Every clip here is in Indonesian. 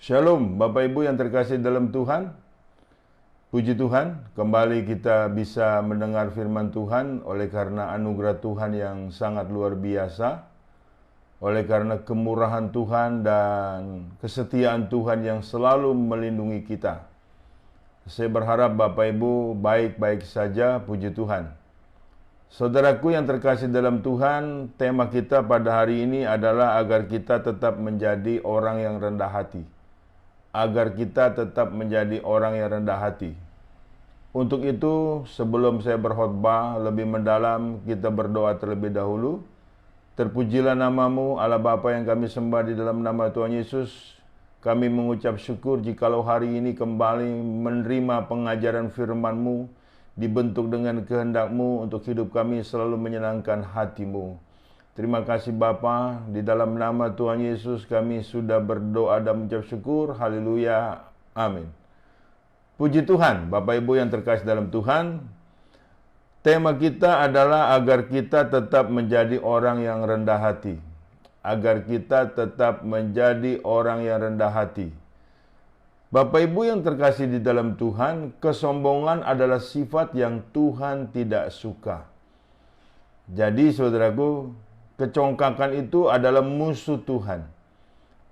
Shalom, Bapak Ibu yang terkasih dalam Tuhan. Puji Tuhan, kembali kita bisa mendengar firman Tuhan oleh karena anugerah Tuhan yang sangat luar biasa, oleh karena kemurahan Tuhan dan kesetiaan Tuhan yang selalu melindungi kita. Saya berharap Bapak Ibu baik-baik saja, puji Tuhan. Saudaraku yang terkasih dalam Tuhan, tema kita pada hari ini adalah agar kita tetap menjadi orang yang rendah hati. Agar kita tetap menjadi orang yang rendah hati. Untuk itu, sebelum saya berkhotbah lebih mendalam, kita berdoa terlebih dahulu. Terpujilah namamu, Allah Bapa yang kami sembah di dalam nama Tuhan Yesus. Kami mengucap syukur jikalau hari ini kembali menerima pengajaran firman-Mu, dibentuk dengan kehendak-Mu untuk hidup kami selalu menyenangkan hati-Mu. Terima kasih Bapa, di dalam nama Tuhan Yesus kami sudah berdoa dan mengucap syukur. Haleluya. Amin. Puji Tuhan, Bapak Ibu yang terkasih dalam Tuhan. Tema kita adalah agar kita tetap menjadi orang yang rendah hati. Agar kita tetap menjadi orang yang rendah hati. Bapak Ibu yang terkasih di dalam Tuhan, kesombongan adalah sifat yang Tuhan tidak suka. Jadi saudaraku, kecongkakan itu adalah musuh Tuhan.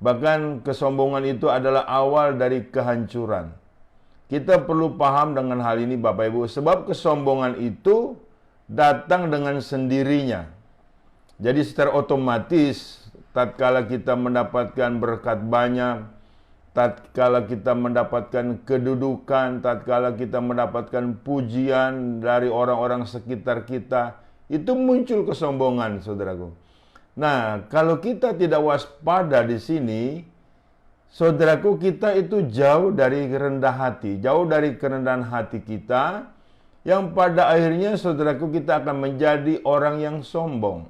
Bahkan kesombongan itu adalah awal dari kehancuran. Kita perlu paham dengan hal ini Bapak Ibu, sebab kesombongan itu datang dengan sendirinya. Jadi secara otomatis, tatkala kita mendapatkan berkat banyak, tatkala kita mendapatkan kedudukan, tatkala kita mendapatkan pujian dari orang-orang sekitar kita, itu muncul kesombongan, saudaraku. Nah, kalau kita tidak waspada di sini, saudaraku, kita itu jauh dari rendah hati, jauh dari kerendahan hati kita, yang pada akhirnya, saudaraku, kita akan menjadi orang yang sombong.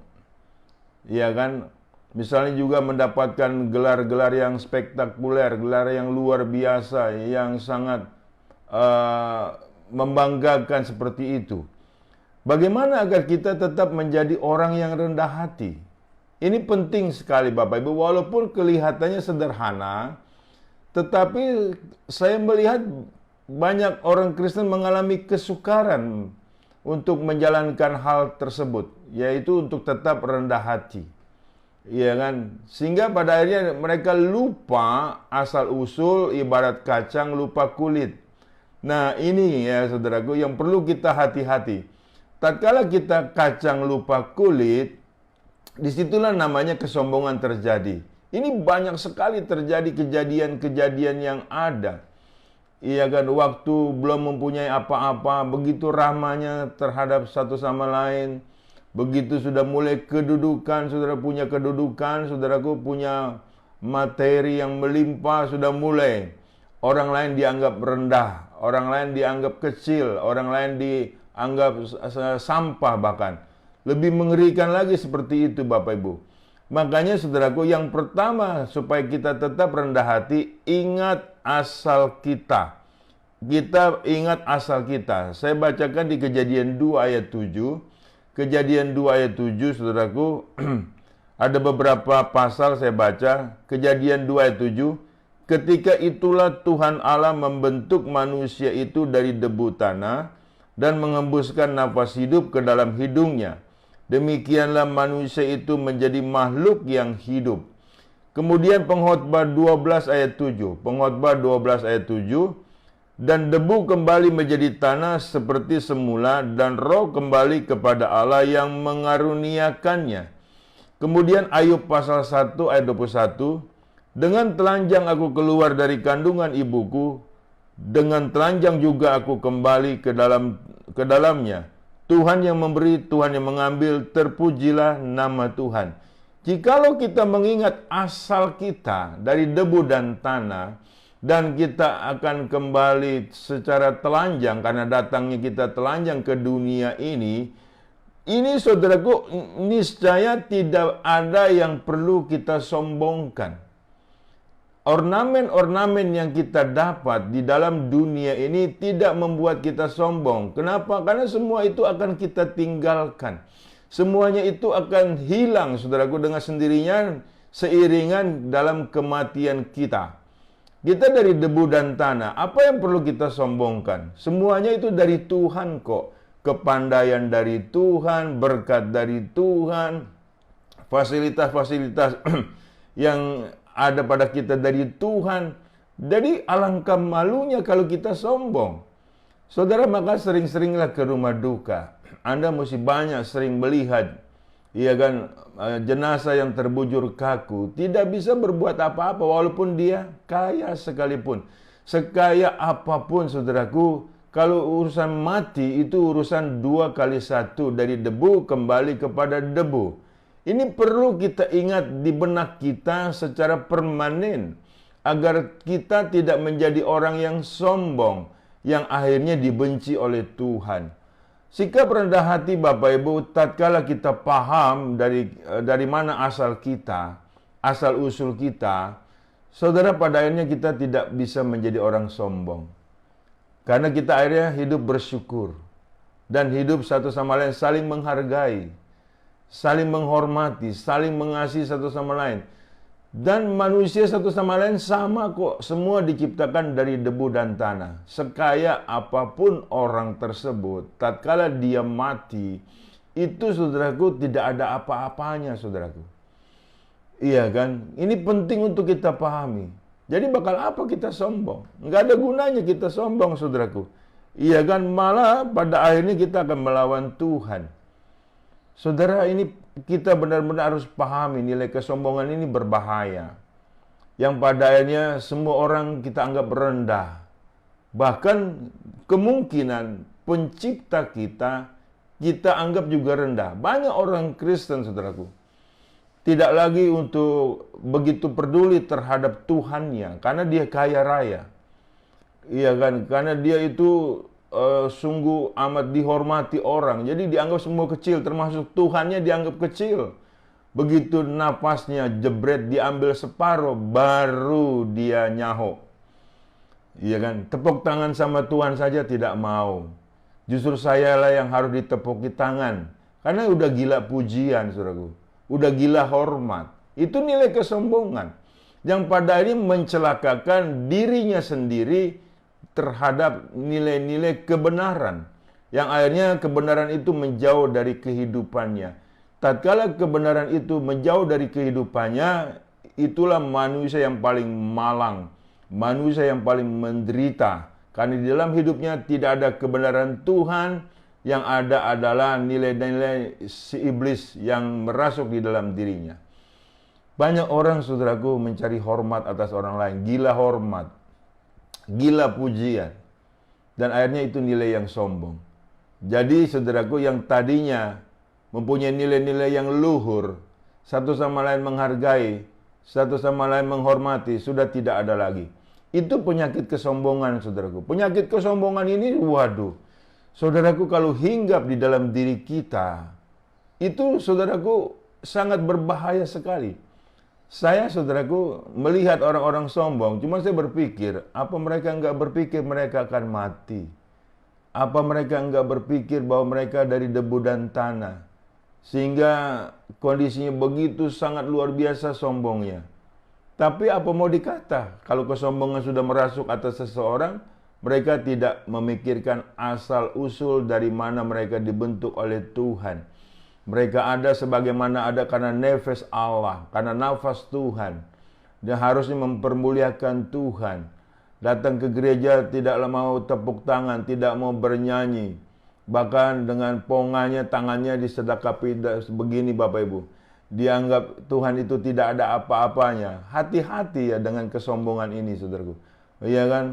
Ya kan? Misalnya juga mendapatkan gelar-gelar yang spektakuler, gelar yang luar biasa, yang sangat membanggakan seperti itu. Bagaimana agar kita tetap menjadi orang yang rendah hati? Ini penting sekali Bapak Ibu, walaupun kelihatannya sederhana, tetapi saya melihat banyak orang Kristen mengalami kesukaran untuk menjalankan hal tersebut, yaitu untuk tetap rendah hati. Iya kan? Sehingga pada akhirnya mereka lupa asal-usul, ibarat kacang lupa kulit. Nah ini ya saudaraku yang perlu kita hati-hati. Tatkala kita kacang lupa kulit, disitulah namanya kesombongan terjadi. Ini banyak sekali terjadi kejadian-kejadian yang ada. Iya kan, waktu belum mempunyai apa-apa, begitu ramahnya terhadap satu sama lain. Begitu sudah mulai kedudukan, saudara punya kedudukan, saudaraku punya materi yang melimpah, sudah mulai. Orang lain dianggap rendah, orang lain dianggap kecil, orang lain dianggap sampah bahkan. Lebih mengerikan lagi seperti itu Bapak Ibu. Makanya saudaraku, yang pertama supaya kita tetap rendah hati, ingat asal kita. Kita ingat asal kita. Saya bacakan di Kejadian 2 ayat 7. Kejadian 2 ayat 7 saudaraku. Ada beberapa pasal saya baca. Kejadian 2 ayat 7. Ketika itulah Tuhan Allah membentuk manusia itu dari debu tanah dan mengembuskan nafas hidup ke dalam hidungnya. Demikianlah manusia itu menjadi makhluk yang hidup. Kemudian Pengkhotbah 12 ayat 7. Pengkhotbah 12 ayat 7. Dan debu kembali menjadi tanah seperti semula dan roh kembali kepada Allah yang mengaruniakannya. Kemudian Ayub pasal 1 ayat 21. Dengan telanjang aku keluar dari kandungan ibuku, dengan telanjang juga aku kembali ke dalamnya. Tuhan yang memberi, Tuhan yang mengambil, terpujilah nama Tuhan. Jikalau kita mengingat asal kita dari debu dan tanah, dan kita akan kembali secara telanjang, karena datangnya kita telanjang ke dunia ini saudaraku, niscaya tidak ada yang perlu kita sombongkan. Ornamen-ornamen yang kita dapat di dalam dunia ini tidak membuat kita sombong. Kenapa? Karena semua itu akan kita tinggalkan. Semuanya itu akan hilang, saudaraku, dengan sendirinya seiringan dalam kematian kita. Kita dari debu dan tanah. Apa yang perlu kita sombongkan? Semuanya itu dari Tuhan kok. Kepandaian dari Tuhan, berkat dari Tuhan, fasilitas-fasilitas yang ada pada kita dari Tuhan. Jadi alangkah malunya kalau kita sombong. Saudara, maka sering-seringlah ke rumah duka. Anda mesti banyak sering melihat, iya kan, jenazah yang terbujur kaku, tidak bisa berbuat apa-apa walaupun dia kaya sekalipun. Sekaya apapun, saudaraku, kalau urusan mati itu urusan 2 kali 1, dari debu kembali kepada debu. Ini perlu kita ingat di benak kita secara permanen, agar kita tidak menjadi orang yang sombong, yang akhirnya dibenci oleh Tuhan. Sikap rendah hati, Bapak Ibu, tatkala kita paham dari mana asal kita, asal usul kita, saudara, pada akhirnya kita tidak bisa menjadi orang sombong. Karena kita akhirnya hidup bersyukur dan hidup satu sama lain saling menghargai, saling menghormati, saling mengasihi satu sama lain. Dan manusia satu sama lain sama kok, semua diciptakan dari debu dan tanah. Sekaya apapun orang tersebut, tatkala dia mati, itu, saudaraku, tidak ada apa-apanya, saudaraku. Iya kan? Ini penting untuk kita pahami. Jadi bakal apa kita sombong? Nggak ada gunanya kita sombong, saudaraku. Iya kan? Malah pada akhirnya kita akan melawan Tuhan. Saudara, ini kita benar-benar harus pahami, nilai kesombongan ini berbahaya. Yang pada akhirnya semua orang kita anggap rendah. Bahkan kemungkinan pencipta kita anggap juga rendah. Banyak orang Kristen, saudaraku, tidak lagi untuk begitu peduli terhadap Tuhannya, karena dia kaya raya. Iya kan? Karena dia itu sungguh amat dihormati orang. Jadi dianggap semua kecil, termasuk Tuhannya dianggap kecil. Begitu napasnya jebret diambil separuh, baru dia nyaho. Iya kan? Tepuk tangan sama Tuhan saja tidak mau. Justru sayalah yang harus ditepuki tangan. Karena udah gila pujian, saudaraku. Udah gila hormat. Itu nilai kesombongan. Yang pada akhirnya mencelakakan dirinya sendiri terhadap nilai-nilai kebenaran, yang akhirnya kebenaran itu menjauh dari kehidupannya. Tatkala kebenaran itu menjauh dari kehidupannya, itulah manusia yang paling malang, manusia yang paling menderita, karena di dalam hidupnya tidak ada kebenaran Tuhan, yang ada adalah nilai-nilai si iblis yang merasuk di dalam dirinya. Banyak orang, saudaraku, mencari hormat atas orang lain, gila hormat, gila pujian, dan akhirnya itu nilai yang sombong. Jadi, saudaraku, yang tadinya mempunyai nilai-nilai yang luhur, satu sama lain menghargai, satu sama lain menghormati, sudah tidak ada lagi. Itu penyakit kesombongan, saudaraku. Penyakit kesombongan ini, waduh, saudaraku, kalau hinggap di dalam diri kita, itu, saudaraku, sangat berbahaya sekali. Saya, saudaraku, melihat orang-orang sombong, cuma saya berpikir, apa mereka enggak berpikir mereka akan mati? Apa mereka enggak berpikir bahwa mereka dari debu dan tanah? Sehingga kondisinya begitu sangat luar biasa sombongnya. Tapi apa mau dikata, kalau kesombongan sudah merasuk atas seseorang, mereka tidak memikirkan asal-usul dari mana mereka dibentuk oleh Tuhan. Mereka ada sebagaimana ada karena nafas Allah, karena nafas Tuhan. Dia harusnya mempermuliakan Tuhan. Datang ke gereja tidaklah mau tepuk tangan, tidak mau bernyanyi. Bahkan dengan pongannya, tangannya disedekapi begini, Bapak Ibu. Dianggap Tuhan itu tidak ada apa-apanya. Hati-hati ya dengan kesombongan ini, saudaraku. Iya kan?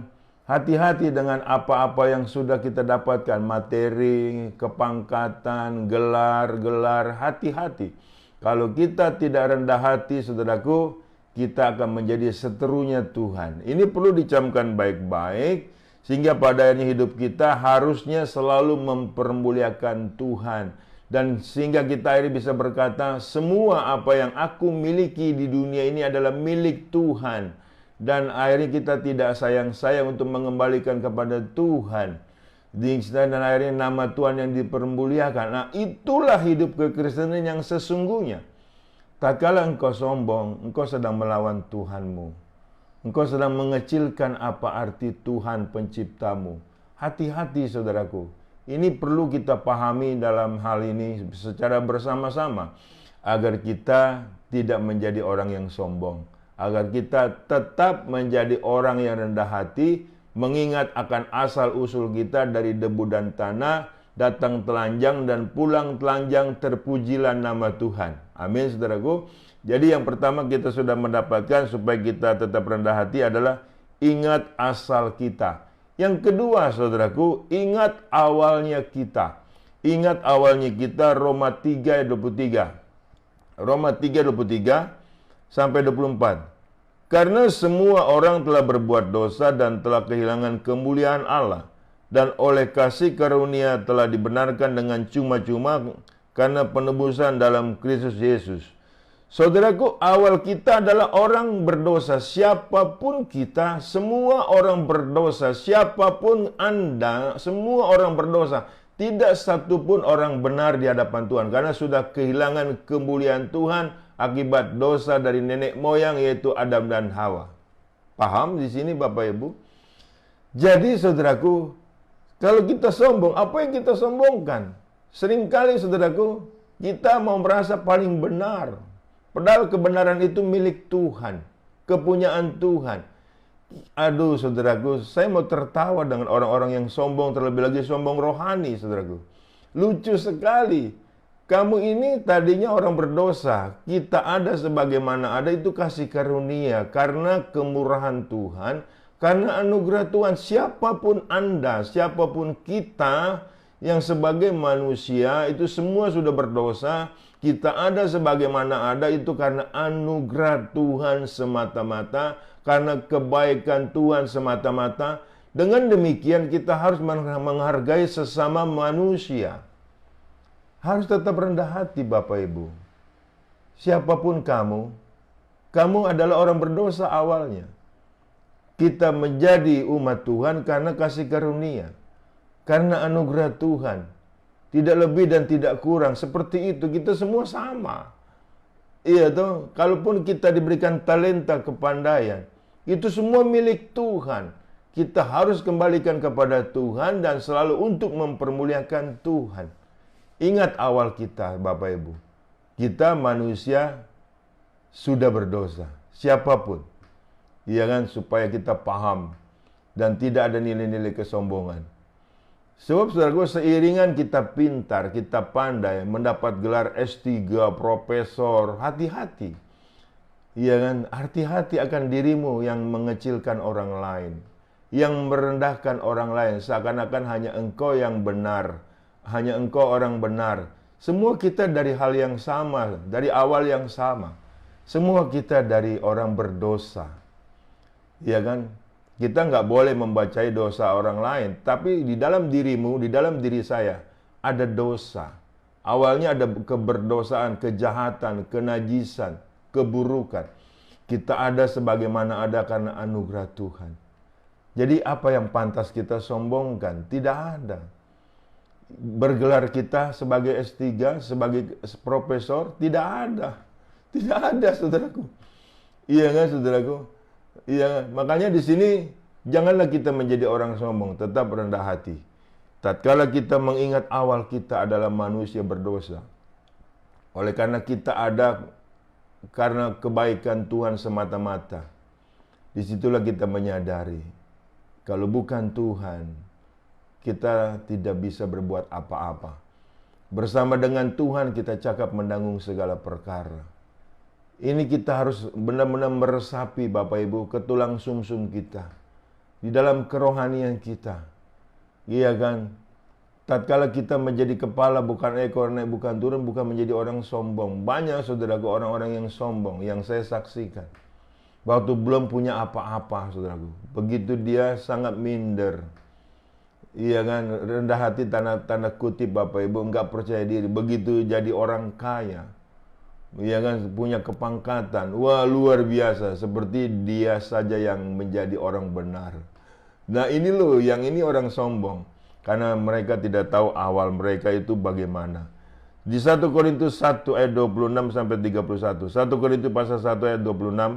Hati-hati dengan apa-apa yang sudah kita dapatkan, materi, kepangkatan, gelar, hati-hati. Kalau kita tidak rendah hati, saudaraku, kita akan menjadi seterunya Tuhan. Ini perlu dicamkan baik-baik, sehingga pada akhirnya hidup kita harusnya selalu mempermuliakan Tuhan. Dan sehingga kita akhirnya bisa berkata, semua apa yang aku miliki di dunia ini adalah milik Tuhan. Dan akhirnya kita tidak sayang-sayang untuk mengembalikan kepada Tuhan. Dan akhirnya nama Tuhan yang dipermuliakan. Nah, itulah hidup kekristenan yang sesungguhnya. Tak kala engkau sombong, engkau sedang melawan Tuhanmu. Engkau sedang mengecilkan apa arti Tuhan penciptamu. Hati-hati saudaraku. Ini perlu kita pahami dalam hal ini secara bersama-sama. Agar kita tidak menjadi orang yang sombong. Agar kita tetap menjadi orang yang rendah hati. Mengingat akan asal-usul kita dari debu dan tanah. Datang telanjang dan pulang telanjang, terpujilah nama Tuhan. Amin saudaraku. Jadi yang pertama kita sudah mendapatkan supaya kita tetap rendah hati adalah ingat asal kita. Yang kedua saudaraku, ingat awalnya kita. Ingat awalnya kita, Roma 3 ayat 23. Roma 3 23 sampai 24. Karena semua orang telah berbuat dosa dan telah kehilangan kemuliaan Allah. Dan oleh kasih karunia telah dibenarkan dengan cuma-cuma karena penebusan dalam Kristus Yesus. Saudaraku, awal kita adalah orang berdosa. Siapapun kita, semua orang berdosa. Siapapun Anda, semua orang berdosa. Tidak satupun orang benar di hadapan Tuhan. Karena sudah kehilangan kemuliaan Tuhan akibat dosa dari nenek moyang, yaitu Adam dan Hawa. Paham di sini Bapak Ibu? Jadi saudaraku, kalau kita sombong, apa yang kita sombongkan? Seringkali saudaraku, kita mau merasa paling benar. Padahal kebenaran itu milik Tuhan. Kepunyaan Tuhan. Aduh saudaraku, saya mau tertawa dengan orang-orang yang sombong, terlebih lagi sombong rohani saudaraku. Lucu sekali. Kamu ini tadinya orang berdosa. Kita ada sebagaimana ada, itu kasih karunia. Karena kemurahan Tuhan, karena anugerah Tuhan. Siapapun Anda, siapapun kita yang sebagai manusia, itu semua sudah berdosa. Kita ada sebagaimana ada itu karena anugerah Tuhan semata-mata, karena kebaikan Tuhan semata-mata. Dengan demikian kita harus menghargai sesama manusia. Harus tetap rendah hati Bapak Ibu. Siapapun kamu adalah orang berdosa awalnya. Kita menjadi umat Tuhan karena kasih karunia, karena anugerah Tuhan. Tidak lebih dan tidak kurang. Seperti itu, kita semua sama. Iya toh, kalaupun kita diberikan talenta, kepandaian, itu semua milik Tuhan. Kita harus kembalikan kepada Tuhan dan selalu untuk mempermuliakan Tuhan. Ingat awal kita, Bapak Ibu. Kita manusia sudah berdosa. Siapapun. Iya kan, supaya kita paham dan tidak ada nilai-nilai kesombongan. Sebab saudaraku, seiringan kita pintar, kita pandai, mendapat gelar S3, profesor, hati-hati. Iya kan, hati-hati akan dirimu yang mengecilkan orang lain, yang merendahkan orang lain, seakan-akan hanya engkau yang benar, hanya engkau orang benar. Semua kita dari hal yang sama, dari awal yang sama. Semua kita dari orang berdosa. Iya kan? Kita nggak boleh membacai dosa orang lain, tapi di dalam dirimu, di dalam diri saya, ada dosa. Awalnya ada keberdosaan, kejahatan, kenajisan, keburukan. Kita ada sebagaimana ada karena anugerah Tuhan. Jadi apa yang pantas kita sombongkan? Tidak ada. Bergelar kita sebagai S3, sebagai profesor, tidak ada. Tidak ada, saudaraku. Iya kan, saudaraku? Iya, makanya di sini janganlah kita menjadi orang sombong, tetap rendah hati. Tatkala kita mengingat awal kita adalah manusia berdosa. Oleh karena kita ada karena kebaikan Tuhan semata-mata. Disitulah kita menyadari kalau bukan Tuhan, kita tidak bisa berbuat apa-apa. Bersama dengan Tuhan kita cakap menanggung segala perkara. Ini kita harus benar-benar meresapi Bapak Ibu ke tulang sumsum kita. Di dalam kerohanian kita. Iya kan? Tatkala kita menjadi kepala bukan ekor, naik bukan turun, bukan menjadi orang sombong. Banyak saudaraku orang-orang yang sombong yang saya saksikan. Waktu belum punya apa-apa saudaraku. Begitu dia sangat minder. Iya kan? Rendah hati tanda kutip Bapak Ibu, enggak percaya diri. Begitu jadi orang kaya. Iya kan, punya kepangkatan. Wah, luar biasa. Seperti dia saja yang menjadi orang benar. Nah ini loh, yang ini orang sombong. Karena mereka tidak tahu awal mereka itu bagaimana. Di 1 Korintus 1 ayat 26 sampai 31. 1 Korintus pasal 1 ayat 26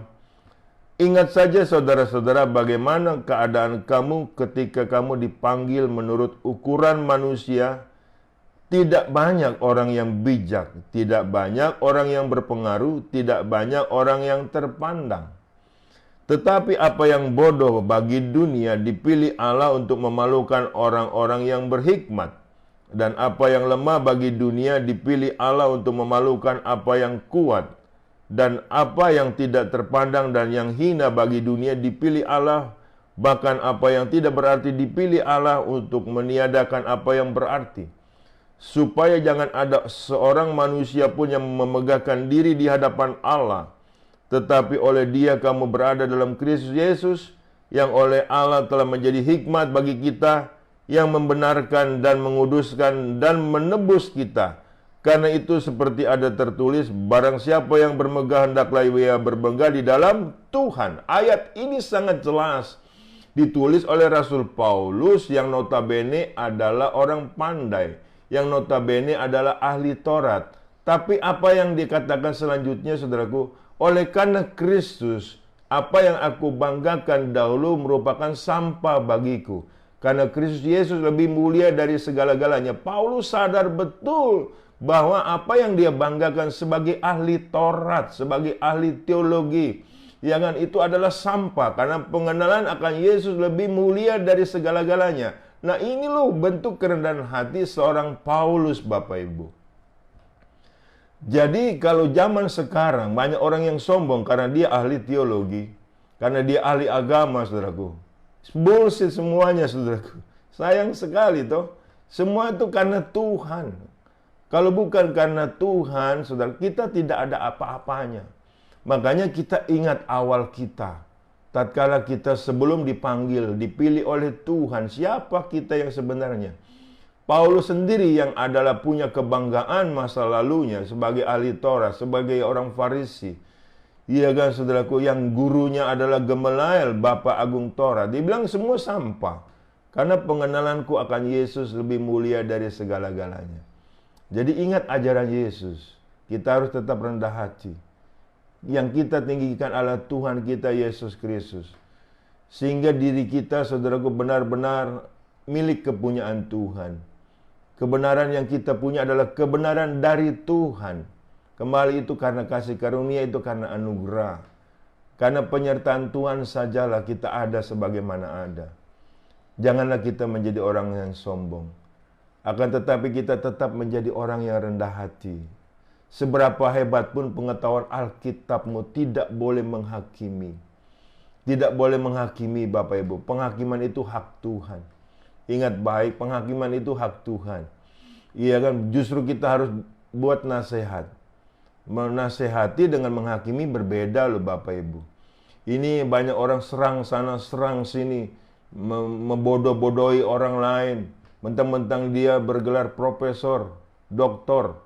Ingat saja saudara-saudara bagaimana keadaan kamu ketika kamu dipanggil menurut ukuran manusia. Tidak banyak orang yang bijak, tidak banyak orang yang berpengaruh, tidak banyak orang yang terpandang. Tetapi apa yang bodoh bagi dunia dipilih Allah untuk memalukan orang-orang yang berhikmat. Dan apa yang lemah bagi dunia dipilih Allah untuk memalukan apa yang kuat. Dan apa yang tidak terpandang dan yang hina bagi dunia dipilih Allah. Bahkan apa yang tidak berarti dipilih Allah untuk meniadakan apa yang berarti. Supaya jangan ada seorang manusia pun yang memegahkan diri di hadapan Allah. Tetapi oleh Dia kamu berada dalam Kristus Yesus, yang oleh Allah telah menjadi hikmat bagi kita, yang membenarkan dan menguduskan dan menebus kita. Karena itu seperti ada tertulis, barang siapa yang bermegah hendaklah ia bermegah di dalam Tuhan. Ayat ini sangat jelas ditulis oleh Rasul Paulus yang notabene adalah orang pandai, yang notabene adalah ahli Taurat. Tapi apa yang dikatakan selanjutnya, saudaraku, oleh karena Kristus, apa yang aku banggakan dahulu merupakan sampah bagiku. Karena Kristus Yesus lebih mulia dari segala-galanya. Paulus sadar betul bahwa apa yang dia banggakan sebagai ahli Taurat, sebagai ahli teologi, ya kan, itu adalah sampah. Karena pengenalan akan Yesus lebih mulia dari segala-galanya. Nah, ini loh bentuk kerendahan hati seorang Paulus, Bapak Ibu. Jadi kalau zaman sekarang banyak orang yang sombong karena dia ahli teologi, karena dia ahli agama, saudaraku. Bullshit semuanya, saudaraku. Sayang sekali toh. Semua itu karena Tuhan. Kalau bukan karena Tuhan, saudara, kita tidak ada apa-apanya. Makanya kita ingat awal kita. Tatkala kita sebelum dipanggil, dipilih oleh Tuhan, siapa kita yang sebenarnya? Paulus sendiri yang adalah punya kebanggaan masa lalunya sebagai ahli Taurat, sebagai orang Farisi. Iya kan, saudaraku, yang gurunya adalah Gamaliel, Bapak Agung Taurat. Dia bilang semua sampah. Karena pengenalanku akan Yesus lebih mulia dari segala-galanya. Jadi ingat ajaran Yesus. Kita harus tetap rendah hati. Yang kita tinggikan adalah Tuhan kita Yesus Kristus. Sehingga diri kita, saudaraku, benar-benar milik kepunyaan Tuhan. Kebenaran yang kita punya adalah kebenaran dari Tuhan. Kembali itu karena kasih karunia, itu karena anugerah. Karena penyertaan Tuhan sajalah kita ada sebagaimana ada. Janganlah kita menjadi orang yang sombong. Akan tetapi kita tetap menjadi orang yang rendah hati. Seberapa hebat pun pengetahuan Alkitabmu tidak boleh menghakimi. Tidak boleh menghakimi, Bapak Ibu. Penghakiman itu hak Tuhan. Ingat baik, penghakiman itu hak Tuhan. Iya kan, justru kita harus buat nasihat. Menasehati dengan menghakimi berbeda loh, Bapak Ibu. Ini banyak orang serang sana, serang sini. Membodoh-bodohi orang lain. Mentang-mentang dia bergelar profesor, doktor.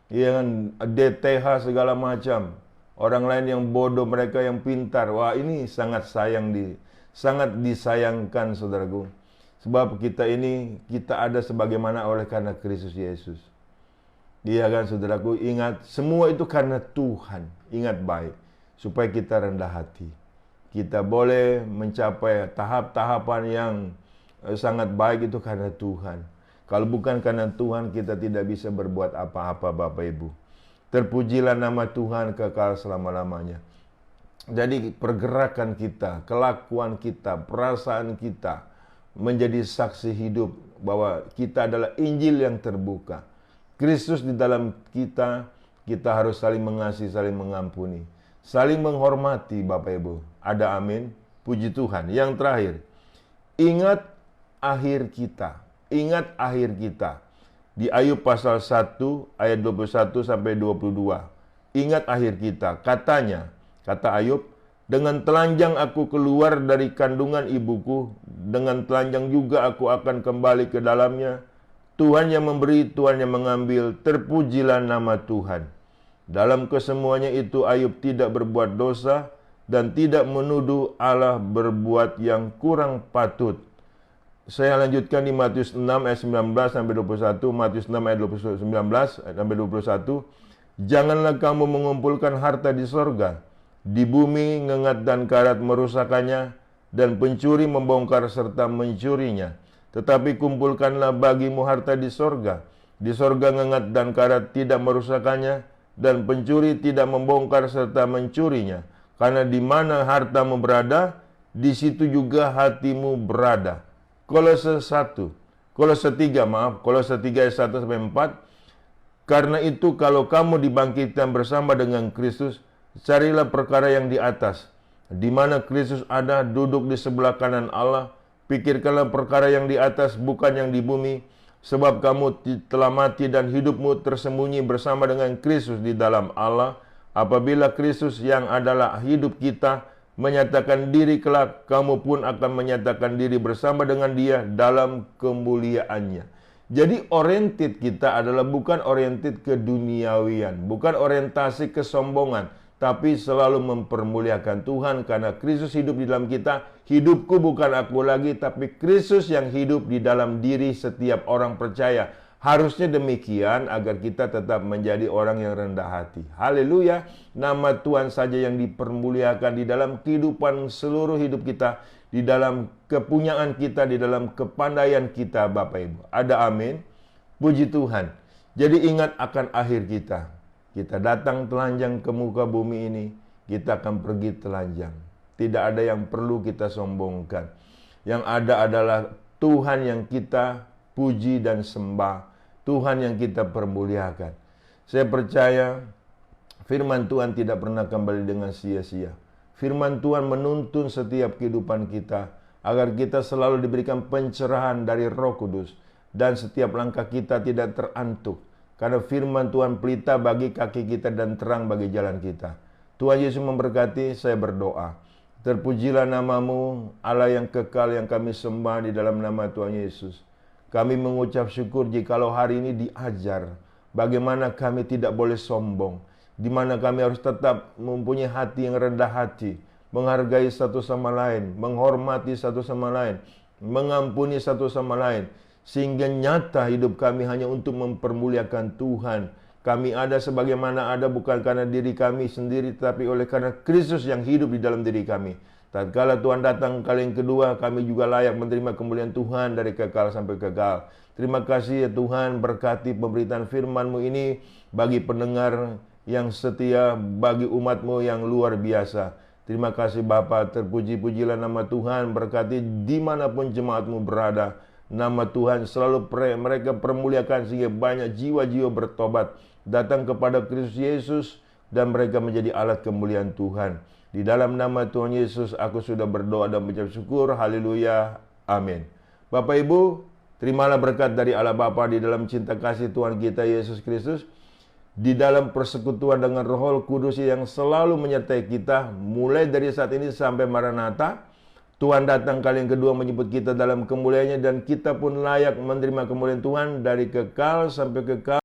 Iya kan, DTH segala macam. Orang lain yang bodoh, mereka yang pintar. Wah, ini sangat sangat disayangkan, saudaraku. Sebab kita ada sebagaimana oleh karena Kristus Yesus. Iya kan, saudaraku, ingat semua itu karena Tuhan. Ingat baik, supaya kita rendah hati. Kita boleh mencapai tahap-tahapan yang sangat baik itu karena Tuhan. Kalau bukan karena Tuhan, kita tidak bisa berbuat apa-apa, Bapak Ibu. Terpujilah nama Tuhan kekal selama-lamanya. Jadi pergerakan kita, kelakuan kita, perasaan kita menjadi saksi hidup bahwa kita adalah Injil yang terbuka. Kristus di dalam kita, kita harus saling mengasihi, saling mengampuni, saling menghormati, Bapak Ibu. Ada amin? Puji Tuhan. Yang terakhir, ingat akhir kita. Ingat akhir kita. Di Ayub pasal 1 ayat 21 sampai 22. Ingat akhir kita. Katanya, kata Ayub, dengan telanjang aku keluar dari kandungan ibuku, dengan telanjang juga aku akan kembali ke dalamnya. Tuhan yang memberi, Tuhan yang mengambil, terpujilah nama Tuhan. Dalam kesemuanya itu Ayub tidak berbuat dosa dan tidak menuduh Allah berbuat yang kurang patut. Saya lanjutkan di Matius 6 ayat 19 sampai 21, Matius 6 ayat 19 sampai 21. Janganlah kamu mengumpulkan harta di sorga, Di bumi ngengat dan karat merusakannya, dan pencuri membongkar serta mencurinya. Tetapi kumpulkanlah bagimu harta di sorga. Di sorga ngengat dan karat tidak merusakannya, dan pencuri tidak membongkar serta mencurinya. Karena di mana hartamu berada, di situ juga hatimu berada. Kolose 3 ayat 1-4. Karena itu kalau kamu dibangkitkan bersama dengan Kristus, carilah perkara yang di atas, di mana Kristus ada duduk di sebelah kanan Allah. Pikirkanlah perkara yang di atas, bukan yang di bumi, sebab kamu telah mati dan hidupmu tersembunyi bersama dengan Kristus di dalam Allah. Apabila Kristus yang adalah hidup kita menyatakan diri kelak, kamu pun akan menyatakan diri bersama dengan Dia dalam kemuliaannya. Jadi oriented kita adalah bukan oriented keduniawian, bukan orientasi kesombongan, tapi selalu mempermuliakan Tuhan karena Kristus hidup di dalam kita. Hidupku bukan aku lagi, tapi Kristus yang hidup di dalam diri setiap orang percaya. Harusnya demikian agar kita tetap menjadi orang yang rendah hati. Haleluya. Nama Tuhan saja yang dipermuliakan di dalam kehidupan seluruh hidup kita, di dalam kepunyaan kita, di dalam kepandaian kita, Bapak Ibu. Ada amin? Puji Tuhan. Jadi ingat akan akhir kita. Kita datang telanjang ke muka bumi ini, kita akan pergi telanjang. Tidak ada yang perlu kita sombongkan. Yang ada adalah Tuhan yang kita puji dan sembah, Tuhan yang kita permuliakan. Saya percaya firman Tuhan tidak pernah kembali dengan sia-sia. Firman Tuhan menuntun setiap kehidupan kita agar kita selalu diberikan pencerahan dari Roh Kudus dan setiap langkah kita tidak terantuk. Karena firman Tuhan pelita bagi kaki kita dan terang bagi jalan kita. Tuhan Yesus memberkati, saya berdoa. Terpujilah namamu, Allah yang kekal yang kami sembah di dalam nama Tuhan Yesus. Kami mengucap syukur jikalau hari ini diajar bagaimana kami tidak boleh sombong, di mana kami harus tetap mempunyai hati yang rendah hati, menghargai satu sama lain, menghormati satu sama lain, mengampuni satu sama lain, sehingga nyata hidup kami hanya untuk mempermuliakan Tuhan. Kami ada sebagaimana ada bukan karena diri kami sendiri, tapi oleh karena Kristus yang hidup di dalam diri kami. Tatkala Tuhan datang kali yang kedua, kami juga layak menerima kemuliaan Tuhan dari kekal sampai kekal. Terima kasih ya Tuhan, berkati pemberitaan firman-Mu ini bagi pendengar yang setia, bagi umat-Mu yang luar biasa. Terima kasih Bapa, terpuji-pujilah nama Tuhan, berkati dimanapun jemaat-Mu berada. Nama Tuhan selalu mereka permuliakan sehingga banyak jiwa-jiwa bertobat, datang kepada Kristus Yesus, dan mereka menjadi alat kemuliaan Tuhan. Di dalam nama Tuhan Yesus aku sudah berdoa dan mengucap syukur. Haleluya. Amin. Bapak Ibu, terimalah berkat dari Allah Bapa di dalam cinta kasih Tuhan kita Yesus Kristus, di dalam persekutuan dengan Roh Kudus yang selalu menyertai kita mulai dari saat ini sampai Maranatha. Tuhan datang kali yang kedua menyebut kita dalam kemuliaannya, dan kita pun layak menerima kemuliaan Tuhan dari kekal sampai kekal.